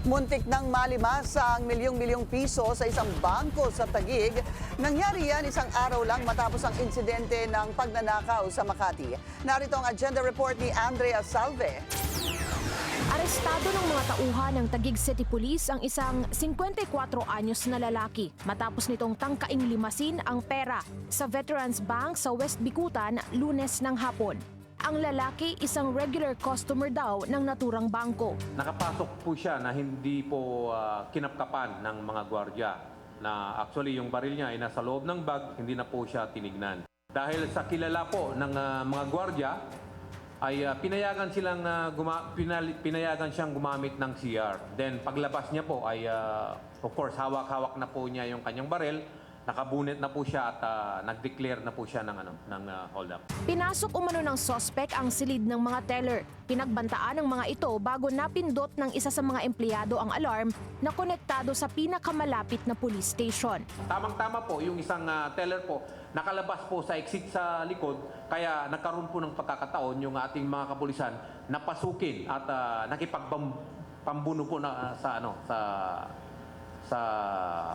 Muntik nang malimas ang milyong-milyong piso sa isang bangko sa Taguig. Nangyari yan isang araw lang matapos ang insidente ng pagnanakaw sa Makati. Narito ang agenda report ni Andrea Salve. Arestado ng mga tauhan ng Taguig City Police ang isang 54 anyos na lalaki matapos nitong tangkaing limasin ang pera sa Veterans Bank sa West Bikutan Lunes ng hapon. Ang lalaki isang regular customer daw ng naturang bangko. Nakapasok po siya na hindi po kinapkapan ng mga gwardiya. Na actually yung baril niya ay nasa loob ng bag, hindi na po siya tinignan. Dahil sa kilala po ng mga gwardiya, ay pinayagan siyang gumamit ng CR. Then paglabas niya po ay of course hawak-hawak na po niya yung kanyang baril. Nakabunet na po siya at nag-declare na po siya ng hold up. Pinasok umano ng suspect ang silid ng mga teller. Pinagbantaan ng mga ito bago napindot ng isa sa mga empleyado ang alarm na konektado sa pinakamalapit na police station. Tamang-tama po, yung isang teller po, nakalabas po sa exit sa likod, kaya nagkaroon po ng pagkakataon yung ating mga kapulisan na pasukin at nakipagpambuno po na, sa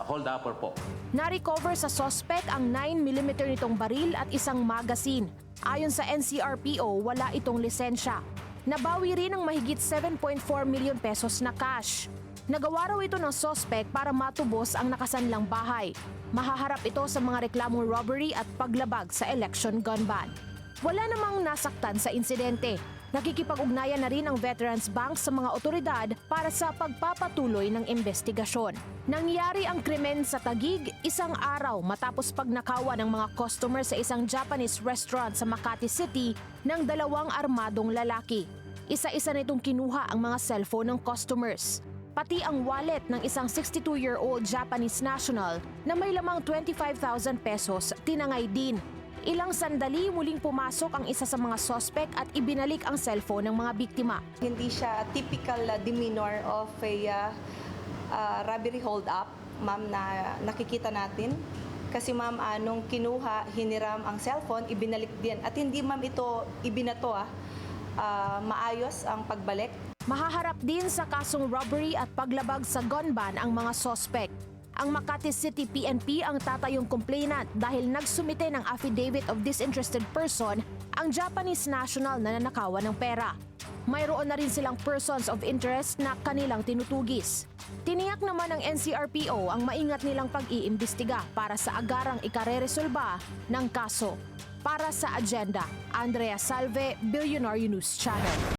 hold-upper po. Na-recover sa suspect ang 9mm nitong baril at isang magazine. Ayon sa NCRPO, wala itong lisensya. Nabawi rin ang mahigit 7.4 milyon pesos na cash. Nagawa raw ito ng suspect para matubos ang nakasanlang bahay. Mahaharap ito sa mga reklamong robbery at paglabag sa election gun ban. Wala namang nasaktan sa insidente. Nakikipag-ugnayan na rin ang Veterans Bank sa mga otoridad para sa pagpapatuloy ng investigasyon. Nangyari ang krimen sa Taguig isang araw matapos pagnakawan ng mga customer sa isang Japanese restaurant sa Makati City ng dalawang armadong lalaki. Isa-isa nitong kinuha ang mga cellphone ng customers. Pati ang wallet ng isang 62-year-old Japanese national na may lamang 25,000 pesos tinangay din. Ilang sandali muling pumasok ang isa sa mga suspect at ibinalik ang cellphone ng mga biktima. Hindi siya typical demeanor of a robbery hold-up, ma'am, na nakikita natin. Kasi ma'am, nung kinuha, hiniram ang cellphone, ibinalik din. At hindi ma'am ito ibinato, maayos ang pagbalik. Mahaharap din sa kasong robbery at paglabag sa gun ban ang mga suspect. Ang Makati City PNP ang tatayong complainant dahil nagsumite ng affidavit of disinterested person ang Japanese national na nanakawan ng pera. Mayroon na rin silang persons of interest na kanilang tinutugis. Tiniyak naman ng NCRPO ang maingat nilang pag-iimbestiga para sa agarang ikareresolba ng kaso. Para sa agenda, Andrea Salve, Billionaire News Channel.